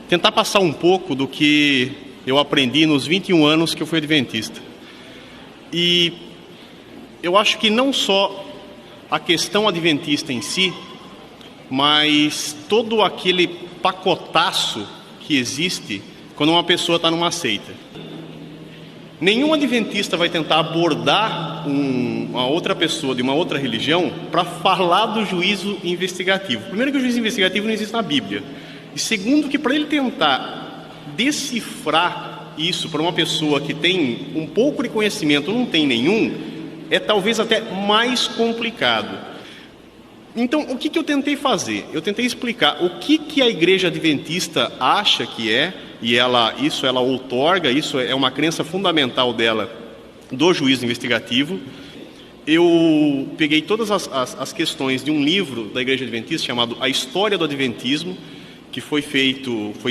tentar passar um pouco do que eu aprendi nos 21 anos que eu fui adventista. E eu acho que não só a questão adventista em si, mas todo aquele pacotaço que existe quando uma pessoa está numa seita. Nenhum adventista vai tentar abordar uma outra pessoa de uma outra religião para falar do juízo investigativo. Primeiro, que o juízo investigativo não existe na Bíblia. E segundo, que para ele tentar decifrar isso para uma pessoa que tem um pouco de conhecimento ou não tem nenhum, é talvez até mais complicado. Então, o que eu tentei fazer? Eu tentei explicar o que a igreja adventista acha que é, e ela outorga, isso é uma crença fundamental dela, do juízo investigativo. Eu peguei todas as questões de um livro da igreja adventista chamado A História do Adventismo, que foi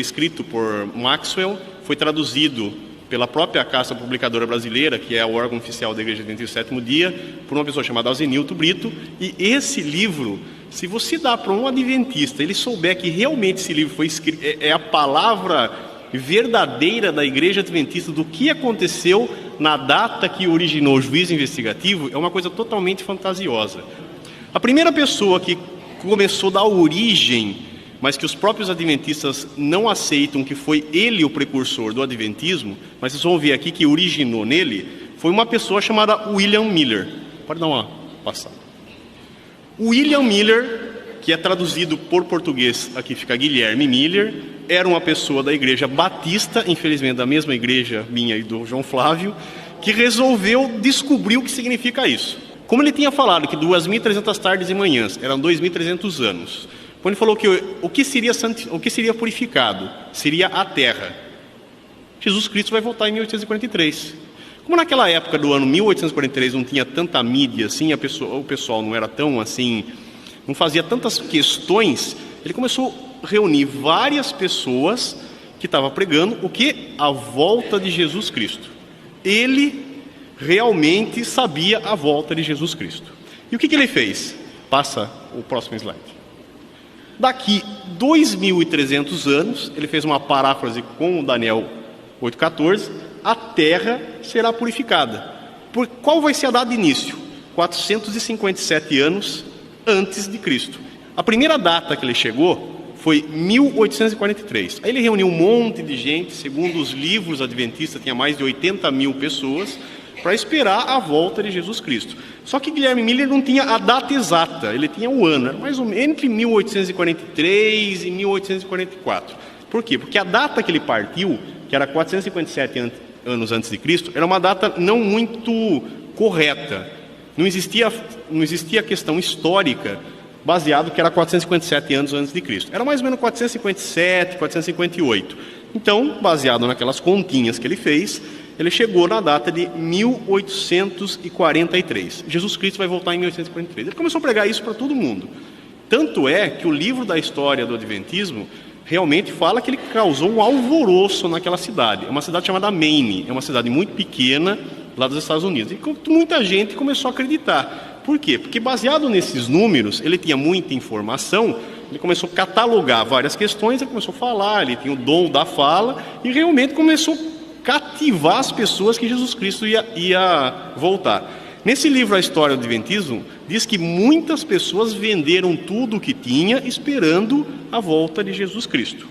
escrito por Maxwell, foi traduzido pela própria Casa Publicadora Brasileira, que é o órgão oficial da Igreja Adventista do Sétimo Dia, por uma pessoa chamada Alzenilto Brito. E esse livro, se você dá para um adventista, ele souber que realmente esse livro foi escrito, é a palavra verdadeira da Igreja Adventista do que aconteceu na data que originou o juízo investigativo, é uma coisa totalmente fantasiosa. A primeira pessoa que começou a dar origem, mas que os próprios adventistas não aceitam que foi ele o precursor do adventismo, mas vocês vão ver aqui que originou nele, foi uma pessoa chamada William Miller. Pode dar uma passada. William Miller, que é traduzido por português, aqui fica Guilherme Miller, era uma pessoa da igreja batista, infelizmente da mesma igreja minha e do João Flávio, que resolveu descobrir o que significa isso. Como ele tinha falado que 2.300 tardes e manhãs eram 2.300 anos, quando ele falou que o que seria purificado seria a terra, Jesus Cristo vai voltar em 1843. Como naquela época do ano 1843 não tinha tanta mídia assim, o pessoal não era tão assim, não fazia tantas questões, ele começou a reunir várias pessoas que estavam pregando o que? A volta de Jesus Cristo. Ele realmente sabia a volta de Jesus Cristo. E o que ele fez? Passa o próximo slide. Daqui 2.300 anos, ele fez uma paráfrase com o Daniel 8,14, a terra será purificada. Qual vai ser a data de início? 457 anos antes de Cristo. A primeira data que ele chegou foi 1843. Aí ele reuniu um monte de gente, segundo os livros adventistas, tinha mais de 80 mil pessoas, para esperar a volta de Jesus Cristo. Só que Guilherme Miller não tinha a data exata, ele tinha o ano, era mais ou menos entre 1843 e 1844. Por quê? Porque a data que ele partiu, que era 457 anos antes de Cristo, era uma data não muito correta. Não existia questão histórica baseado que era 457 anos antes de Cristo. Era mais ou menos 457, 458. Então, baseado naquelas continhas que ele fez, ele chegou na data de 1843. Jesus Cristo vai voltar em 1843. Ele começou a pregar isso para todo mundo. Tanto é que o livro da história do Adventismo realmente fala que ele causou um alvoroço naquela cidade. É uma cidade chamada Maine, é uma cidade muito pequena lá dos Estados Unidos. E muita gente começou a acreditar. Por quê? Porque baseado nesses números, ele tinha muita informação, ele começou a catalogar várias questões, ele começou a falar, ele tinha o dom da fala e realmente começou a cativar as pessoas que Jesus Cristo ia voltar. Nesse livro, A História do Adventismo, diz que muitas pessoas venderam tudo o que tinha esperando a volta de Jesus Cristo.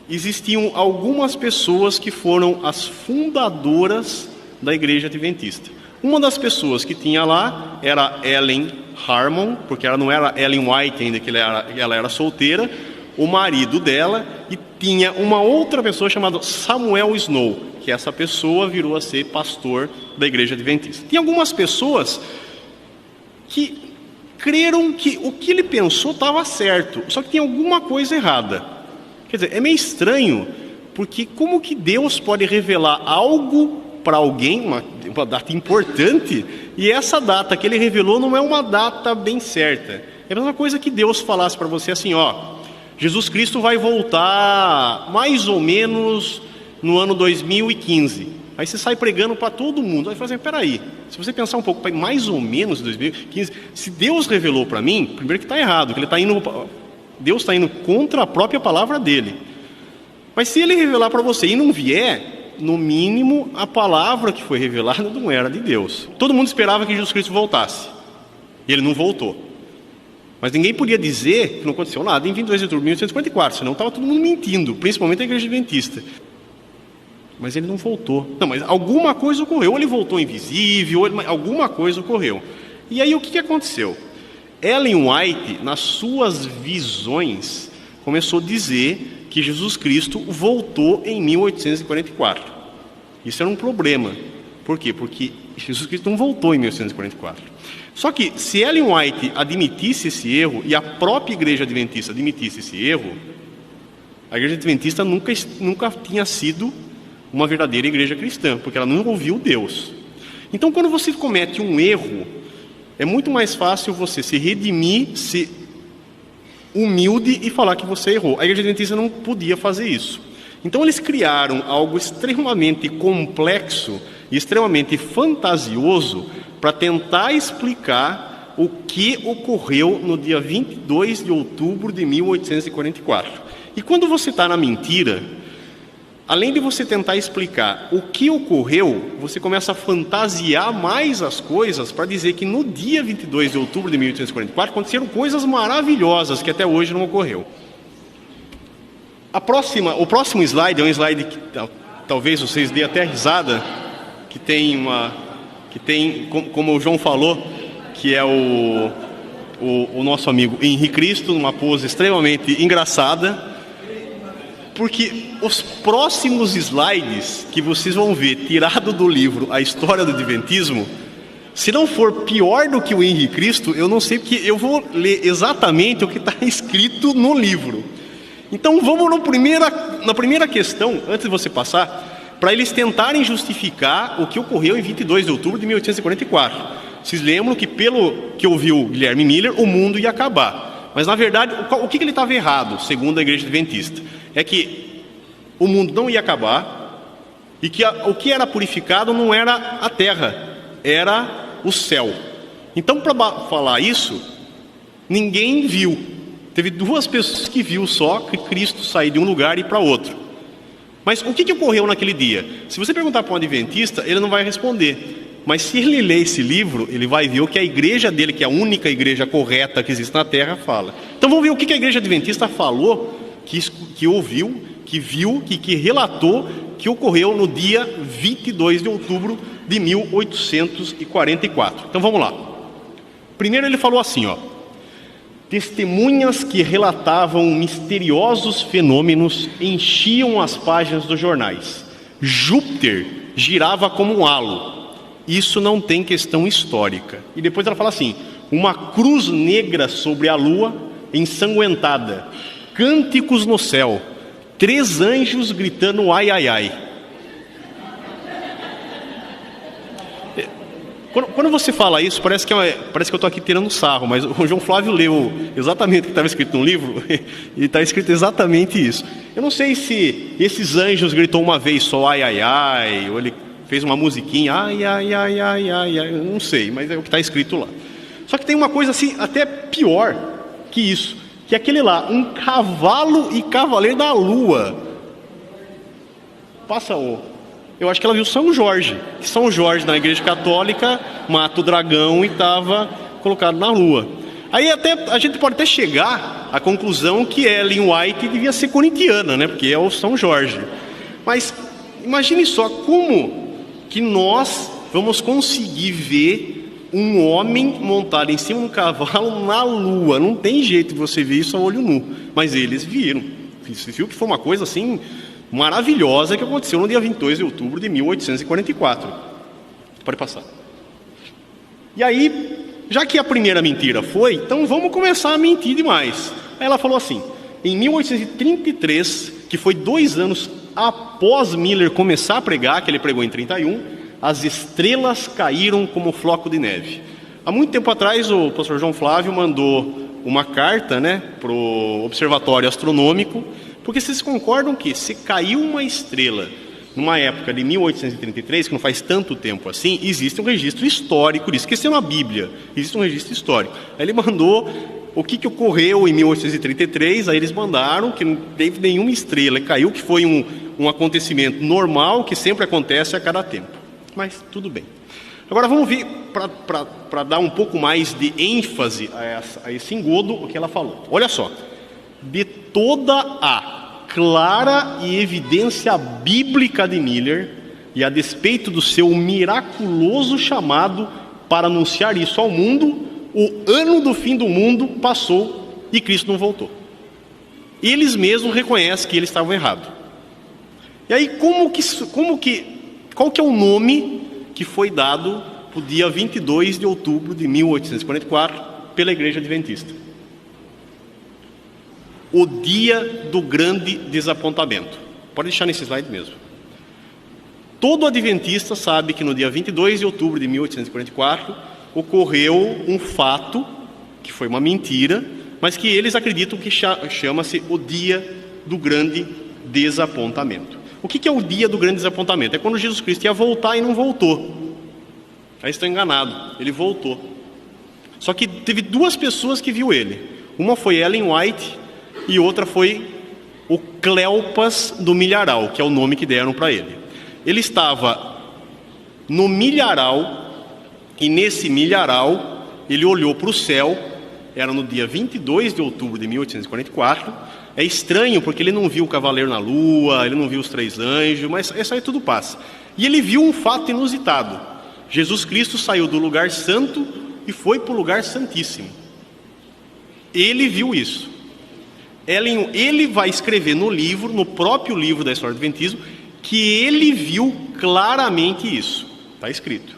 Existiam algumas pessoas que foram as fundadoras da Igreja Adventista. Uma das pessoas que tinha lá era Ellen Harmon, porque ela não era Ellen White ainda, que ela era solteira, o marido dela, e tinha uma outra pessoa chamada Samuel Snow, que essa pessoa virou a ser pastor da Igreja Adventista. Tem algumas pessoas que creram que o que ele pensou estava certo, só que tem alguma coisa errada. Quer dizer, é meio estranho, porque como que Deus pode revelar algo para alguém, uma data importante, e essa data que ele revelou não é uma data bem certa. É a mesma coisa que Deus falasse para você assim, Jesus Cristo vai voltar mais ou menos no ano 2015. Aí você sai pregando para todo mundo. Aí você fala assim, peraí, se você pensar um pouco, mais ou menos 2015, se Deus revelou para mim, primeiro que está errado, que Deus está indo contra a própria palavra dele. Mas se ele revelar para você e não vier, no mínimo a palavra que foi revelada não era de Deus. Todo mundo esperava que Jesus Cristo voltasse, e ele não voltou. Mas ninguém podia dizer que não aconteceu nada em 22 de outubro de 1844, senão estava todo mundo mentindo, principalmente a igreja adventista. Mas ele não voltou. Não, mas alguma coisa ocorreu. Ou ele voltou invisível, alguma coisa ocorreu. E aí o que aconteceu? Ellen White, nas suas visões, começou a dizer que Jesus Cristo voltou em 1844. Isso era um problema. Por quê? Porque Jesus Cristo não voltou em 1844. Só que se Ellen White admitisse esse erro, e a própria igreja adventista admitisse esse erro, a igreja adventista nunca tinha sido uma verdadeira igreja cristã, porque ela não ouviu Deus. Então, quando você comete um erro, é muito mais fácil você se redimir, ser humilde e falar que você errou. A igreja adventista não podia fazer isso. Então, eles criaram algo extremamente complexo e extremamente fantasioso para tentar explicar o que ocorreu no dia 22 de outubro de 1844. E quando você está na mentira, além de você tentar explicar o que ocorreu, você começa a fantasiar mais as coisas para dizer que no dia 22 de outubro de 1844 aconteceram coisas maravilhosas que até hoje não ocorreu. O próximo slide é um slide que talvez vocês deem até risada, que tem, como o João falou, que é o nosso amigo Henrique Cristo, numa pose extremamente engraçada, porque os próximos slides que vocês vão ver, tirado do livro A História do Adventismo, se não for pior do que o Henrique Cristo, eu não sei, porque eu vou ler exatamente o que está escrito no livro. Então vamos na primeira questão, antes de você passar, para eles tentarem justificar o que ocorreu em 22 de outubro de 1844. Vocês lembram que, pelo que ouviu Guilherme Miller, o mundo ia acabar. Mas, na verdade, o que ele estava errado, segundo a igreja adventista? É que o mundo não ia acabar e que o que era purificado não era a terra, era o céu. Então, para falar isso, ninguém viu. Teve 2 pessoas que viu só que Cristo sair de um lugar e ir para outro. Mas o que ocorreu naquele dia? Se você perguntar para um adventista, ele não vai responder. Mas se ele ler esse livro, ele vai ver o que a igreja dele, que é a única igreja correta que existe na Terra, fala. Então vamos ver o que a igreja adventista falou, que ouviu, que viu, que relatou, que ocorreu no dia 22 de outubro de 1844. Então vamos lá. Primeiro ele falou assim, testemunhas que relatavam misteriosos fenômenos enchiam as páginas dos jornais. Júpiter girava como um halo. Isso não tem questão histórica. E depois ela fala assim, uma cruz negra sobre a lua ensanguentada, cânticos no céu, 3 anjos gritando ai, ai, ai. Quando você fala isso, parece que eu estou aqui tirando sarro, mas o João Flávio leu exatamente o que estava escrito no livro, e está escrito exatamente isso. Eu não sei se esses anjos gritou uma vez só ai, ai, ai, ou ele fez uma musiquinha, ai, ai, ai, ai, ai, ai, eu não sei, mas é o que está escrito lá. Só que tem uma coisa assim, até pior que isso, que é aquele lá, um cavalo e cavaleiro da lua. Eu acho que ela viu São Jorge. São Jorge, na igreja católica, mata o dragão e estava colocado na lua. Aí a gente pode até chegar à conclusão que Ellen White devia ser corintiana, né? Porque é o São Jorge. Mas imagine só como que nós vamos conseguir ver um homem montado em cima de um cavalo na lua. Não tem jeito de você ver isso a olho nu. Mas eles viram. Você viu que foi uma coisa assim maravilhosa que aconteceu no dia 22 de outubro de 1844. Pode passar. E aí, já que a primeira mentira foi, então vamos começar a mentir demais. Aí ela falou assim, em 1833, que foi 2 anos após Miller começar a pregar, que ele pregou em 31, as estrelas caíram como floco de neve. Há muito tempo atrás, o pastor João Flávio mandou uma carta, para o Observatório Astronômico, porque vocês concordam que se caiu uma estrela numa época de 1833, que não faz tanto tempo assim, existe um registro histórico disso, que isso é uma Bíblia, existe um registro histórico. Aí ele mandou o que ocorreu em 1833. Aí eles mandaram que não teve nenhuma estrela, caiu, que foi um acontecimento normal, que sempre acontece a cada tempo. Mas tudo bem. Agora vamos ver, para dar um pouco mais de ênfase a esse engodo, o que ela falou. Olha só. De toda a clara e evidência bíblica de Miller, e a despeito do seu miraculoso chamado para anunciar isso ao mundo, o ano do fim do mundo passou e Cristo não voltou. Eles mesmos reconhecem que eles estavam errados. E aí, qual que é o nome que foi dado para o dia 22 de outubro de 1844 pela Igreja Adventista? O dia do grande desapontamento. Pode deixar nesse slide mesmo. Todo adventista sabe que no dia 22 de outubro de 1844 ocorreu um fato, que foi uma mentira, mas que eles acreditam que chama-se o dia do grande desapontamento. O que é o dia do grande desapontamento? É quando Jesus Cristo ia voltar e não voltou. Aí estão enganados, ele voltou. Só que teve duas pessoas que viu ele. Uma foi Ellen White e outra foi o Cleopas do Milharal, que é o nome que deram para ele. Ele estava no milharal, e nesse milharal ele olhou para o céu. Era no dia 22 de outubro de 1844. É estranho porque ele não viu o cavaleiro na lua, ele não viu os três anjos, mas isso aí tudo passa. E ele viu um fato inusitado. Jesus Cristo saiu do lugar santo e foi para o lugar santíssimo. Ele viu isso. Ele vai escrever no próprio livro da história do Adventismo, que ele viu claramente isso. Está escrito.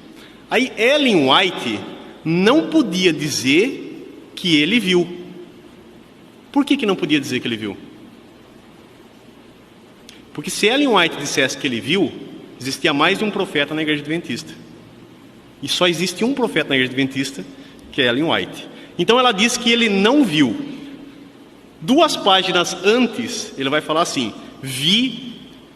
Aí Ellen White não podia dizer que ele viu. Por que não podia dizer que ele viu? Porque se Ellen White dissesse que ele viu, existia mais de um profeta na Igreja Adventista. E só existe um profeta na Igreja Adventista, que é Ellen White. Então ela diz que ele não viu. 2 páginas antes, ele vai falar assim: vi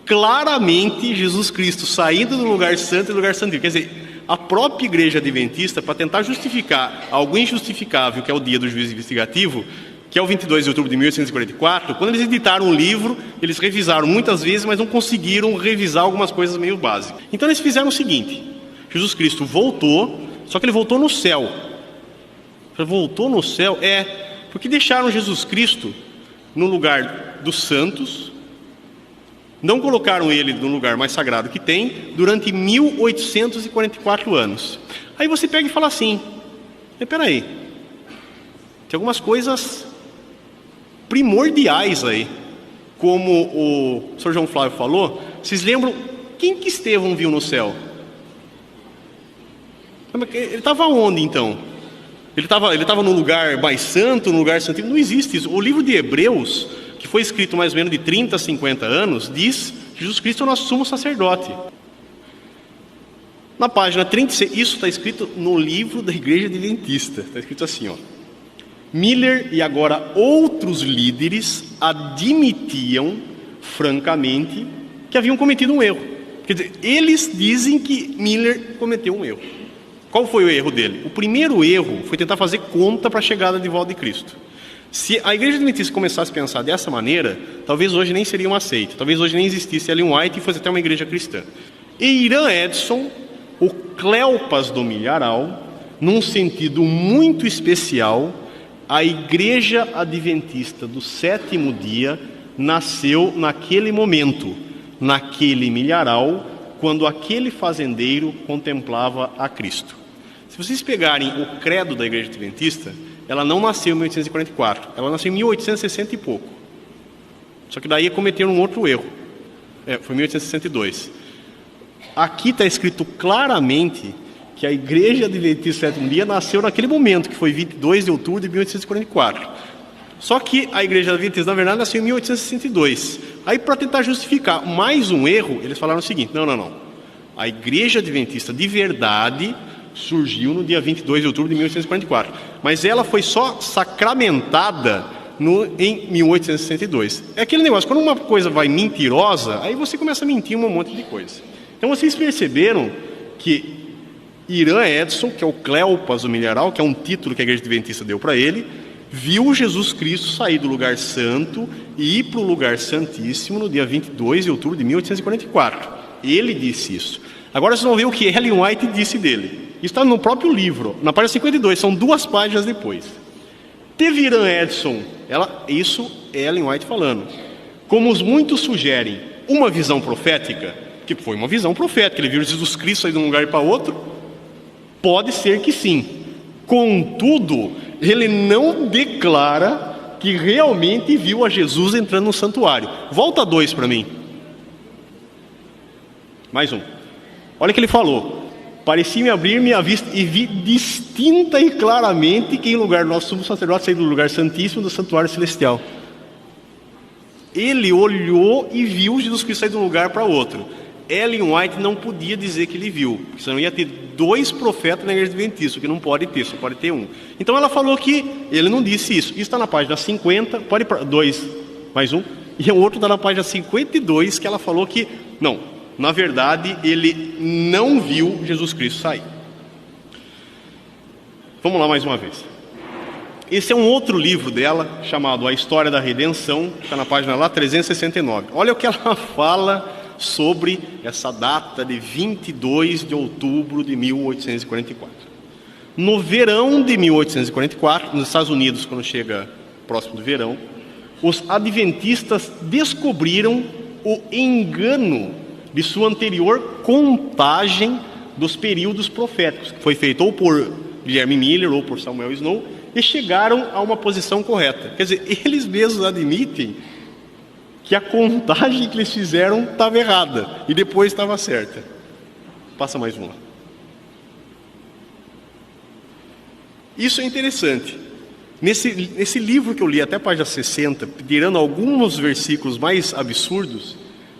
claramente Jesus Cristo saindo do lugar santo e do lugar santíssimo. Quer dizer, a própria Igreja Adventista, para tentar justificar algo injustificável, que é o dia do juízo investigativo, que é o 22 de outubro de 1844, quando eles editaram o livro, eles revisaram muitas vezes, mas não conseguiram revisar algumas coisas meio básicas. Então eles fizeram o seguinte: Jesus Cristo voltou, só que ele voltou no céu. Ele voltou no céu, porque deixaram Jesus Cristo no lugar dos santos, não colocaram ele no lugar mais sagrado que tem, durante 1844 anos. Aí você pega e fala assim: espera aí, tem algumas coisas primordiais aí, como o Sr. João Flávio falou. Vocês lembram quem que Estevão viu no céu? Ele estava onde então? Ele estava no lugar mais santo, no lugar santíssimo? Não existe isso. O livro de Hebreus, que foi escrito mais ou menos de 30 a 50 anos, diz que Jesus Cristo é o nosso sumo sacerdote. Na página 36, isso está escrito no livro da Igreja Adventista. Está escrito assim, ó: Miller e agora outros líderes admitiam francamente que haviam cometido um erro. Quer dizer, eles dizem que Miller cometeu um erro. Qual foi o erro dele? O primeiro erro foi tentar fazer conta para a chegada de volta de Cristo. Se a Igreja Adventista começasse a pensar dessa maneira, talvez hoje nem seriam aceitos, talvez hoje nem existisse Ellen White e fosse até uma igreja cristã. E Irã Edson, o Cleopas do Milharal, num sentido muito especial, a Igreja Adventista do Sétimo Dia nasceu naquele momento, naquele milharal, quando aquele fazendeiro contemplava a Cristo. Se vocês pegarem o credo da Igreja Adventista, ela não nasceu em 1844, ela nasceu em 1860 e pouco. Só que daí cometeram um outro erro. Foi em 1862. Aqui está escrito claramente que a Igreja Adventista do Sétimo Dia nasceu naquele momento, que foi 22 de outubro de 1844. Só que a Igreja Adventista, na verdade, nasceu em 1862. Aí, para tentar justificar mais um erro, eles falaram o seguinte: não. A Igreja Adventista de verdade surgiu no dia 22 de outubro de 1844. Mas ela foi só sacramentada em 1862. É aquele negócio, quando uma coisa vai mentirosa, aí você começa a mentir um monte de coisa. Então vocês perceberam que Irã Edson, que é o Cleopas do Milharal, que é um título que a Igreja Adventista deu para ele, viu Jesus Cristo sair do lugar santo e ir para o lugar santíssimo no dia 22 de outubro de 1844. Ele disse isso. Agora vocês vão ver o que Ellen White disse dele. Isso está no próprio livro, na página 52, são 2 páginas depois. Teviran Edson, isso é Ellen White falando. Como os muitos sugerem, uma visão profética, que foi uma visão profética, ele viu Jesus Cristo sair de um lugar para outro, pode ser que sim. Contudo, ele não declara que realmente viu a Jesus entrando no santuário. Volta 2 para mim. Mais um. Olha o que ele falou. Parecia-me abrir-me a vista e vi distinta e claramente que em lugar do nosso sumo sacerdote sair do lugar santíssimo do santuário celestial. Ele olhou e viu Jesus Cristo sair de um lugar para outro. Ellen White não podia dizer que ele viu, porque senão ia ter 2 profetas na igreja adventista, que não pode ter, só pode ter um. Então ela falou que ele não disse isso. Isso está na página 50, pode ir para 2, mais um. E o outro está na página 52, que ela falou que, não, na verdade, ele não viu Jesus Cristo sair. Vamos lá mais uma vez. Esse é um outro livro dela, chamado A História da Redenção, que está na página lá 369. Olha o que ela fala sobre essa data de 22 de outubro de 1844. No verão de 1844, nos Estados Unidos, quando chega próximo do verão, os adventistas descobriram o engano de sua anterior contagem dos períodos proféticos, que foi feito ou por Guilherme Miller ou por Samuel Snow, e chegaram a uma posição correta. Quer dizer, eles mesmos admitem que a contagem que eles fizeram estava errada e depois estava certa. Passa mais uma. Isso é interessante. Nesse livro que eu li até a página 60, tirando alguns versículos mais absurdos,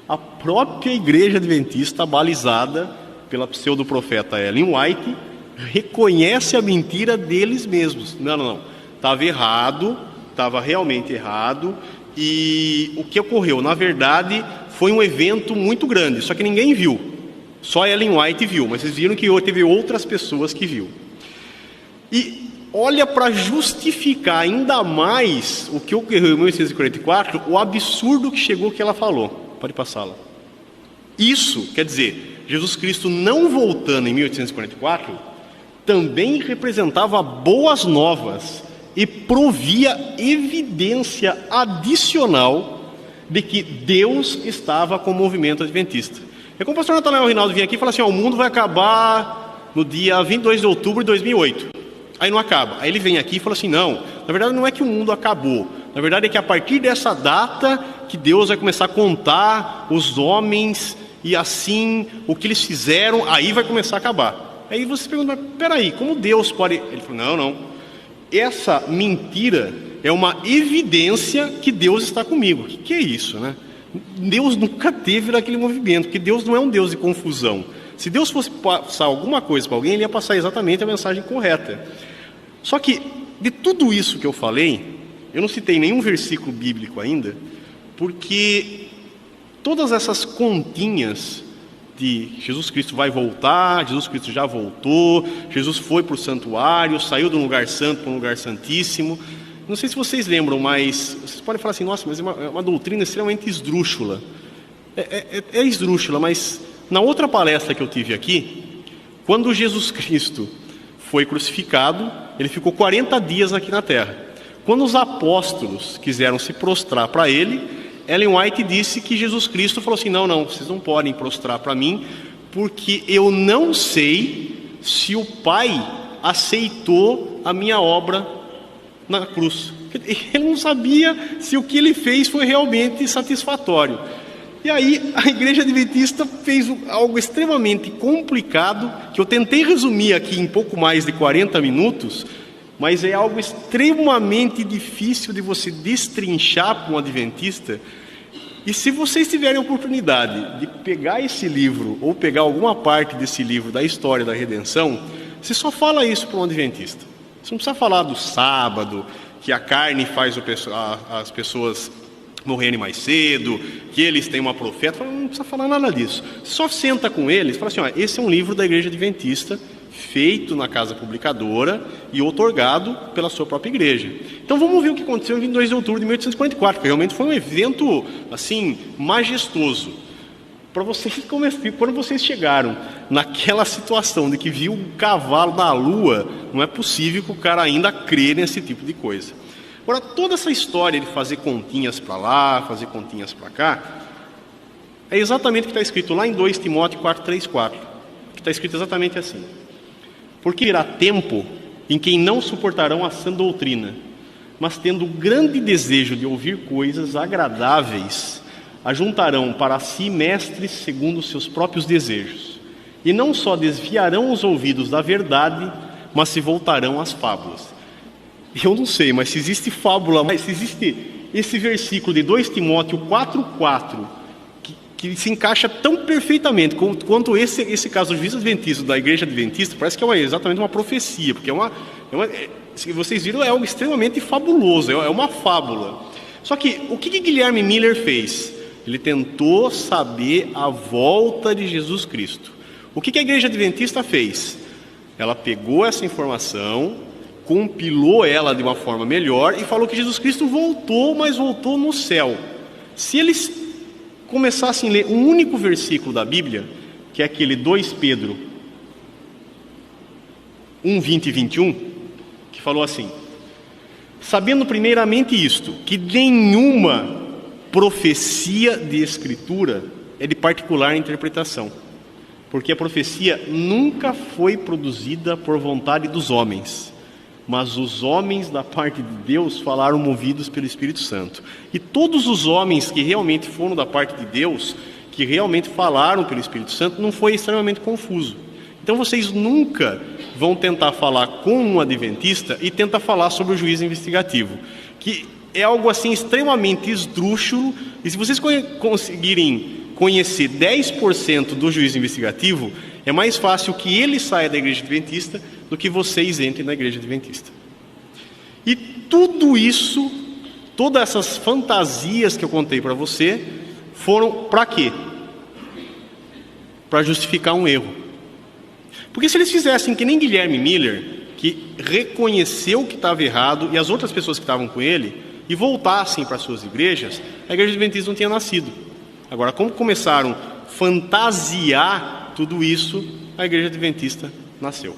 a própria igreja adventista, balizada pela pseudo-profeta Ellen White, reconhece a mentira deles mesmos. Não. Estava errado, estava realmente errado. E o que ocorreu? Na verdade, foi um evento muito grande, só que ninguém viu. Só Ellen White viu, mas vocês viram que teve outras pessoas que viu. E olha, para justificar ainda mais o que ocorreu em 1844, o absurdo que chegou que ela falou. Pode passá-la. Isso, quer dizer, Jesus Cristo não voltando em 1844, também representava boas novas e provia evidência adicional de que Deus estava com o movimento adventista. É como o pastor Natanael Rinaldo vinha aqui e fala assim, o mundo vai acabar no dia 22 de outubro de 2008. Aí não acaba. Aí ele vem aqui e fala assim, não, na verdade não é que o mundo acabou. Na verdade é que a partir dessa data que Deus vai começar a contar os homens e assim o que eles fizeram, aí vai começar a acabar. Aí você pergunta, mas peraí, como Deus pode... Ele falou, não. Essa mentira é uma evidência que Deus está comigo. O que é isso, né? Deus nunca teve naquele movimento, porque Deus não é um Deus de confusão. Se Deus fosse passar alguma coisa para alguém, ele ia passar exatamente a mensagem correta. Só que, de tudo isso que eu falei, eu não citei nenhum versículo bíblico ainda, porque todas essas continhas de Jesus Cristo vai voltar, Jesus Cristo já voltou, Jesus foi para o santuário, saiu de um lugar santo para um lugar santíssimo. Não sei se vocês lembram, mas vocês podem falar assim, nossa, mas é uma doutrina extremamente esdrúxula. É esdrúxula, mas na outra palestra que eu tive aqui, quando Jesus Cristo foi crucificado, ele ficou 40 dias aqui na terra. Quando os apóstolos quiseram se prostrar para ele, Ellen White disse que Jesus Cristo falou assim, não, vocês não podem prostrar para mim, porque eu não sei se o Pai aceitou a minha obra na cruz. Ele não sabia se o que ele fez foi realmente satisfatório. E aí a igreja adventista fez algo extremamente complicado, que eu tentei resumir aqui em pouco mais de 40 minutos, mas é algo extremamente difícil de você destrinchar para um adventista. E se vocês tiverem a oportunidade de pegar esse livro, ou pegar alguma parte desse livro da história da redenção, você só fala isso para um adventista. Você não precisa falar do sábado, que a carne faz as pessoas morrerem mais cedo, que eles têm uma profeta. Não precisa falar nada disso. Só senta com eles e fala assim, esse é um livro da igreja adventista, feito na casa publicadora e outorgado pela sua própria igreja. Então vamos ver o que aconteceu em 22 de outubro de 1844, que realmente foi um evento assim majestoso. Para vocês, quando vocês chegaram naquela situação de que viu um cavalo na lua, não é possível que o cara ainda crê nesse tipo de coisa. Agora, toda essa história de fazer continhas para lá, fazer continhas para cá, é exatamente o que está escrito lá em 2 Timóteo 4:3-4, que está escrito exatamente assim: porque virá tempo em que não suportarão a sã doutrina, mas tendo grande desejo de ouvir coisas agradáveis, ajuntarão para si mestres segundo os seus próprios desejos, e não só desviarão os ouvidos da verdade, mas se voltarão às fábulas. Eu não sei, mas se existe fábula, mas se existe esse versículo de 2 Timóteo 4:4, que se encaixa tão perfeitamente quanto esse caso do juiz adventista da igreja adventista, parece que é exatamente uma profecia, porque se vocês viram, é algo extremamente fabuloso, é uma fábula. Só que o que Guilherme Miller fez? Ele tentou saber a volta de Jesus Cristo. O que a igreja adventista fez? Ela pegou essa informação, compilou ela de uma forma melhor e falou que Jesus Cristo voltou, mas voltou no céu. Se eles começassem a ler um único versículo da Bíblia, que é aquele 2 Pedro 1:20 e 21, que falou assim: sabendo primeiramente isto, que nenhuma profecia de Escritura é de particular interpretação, porque a profecia nunca foi produzida por vontade dos homens, mas os homens da parte de Deus falaram movidos pelo Espírito Santo. E todos os homens que realmente foram da parte de Deus, que realmente falaram pelo Espírito Santo, não foi extremamente confuso. Então vocês nunca vão tentar falar com um adventista e tentar falar sobre o juízo investigativo, que é algo assim extremamente esdrúxulo, e se vocês conseguirem conhecer 10% do juízo investigativo, é mais fácil que ele saia da igreja adventista do que vocês entrem na igreja adventista. E tudo isso, todas essas fantasias que eu contei para você, foram para quê? Para justificar um erro. Porque se eles fizessem que nem Guilherme Miller, que reconheceu que estava errado, e as outras pessoas que estavam com ele, e voltassem para suas igrejas, a igreja adventista não tinha nascido. Agora, como começaram a fantasiar tudo isso, a igreja adventista nasceu.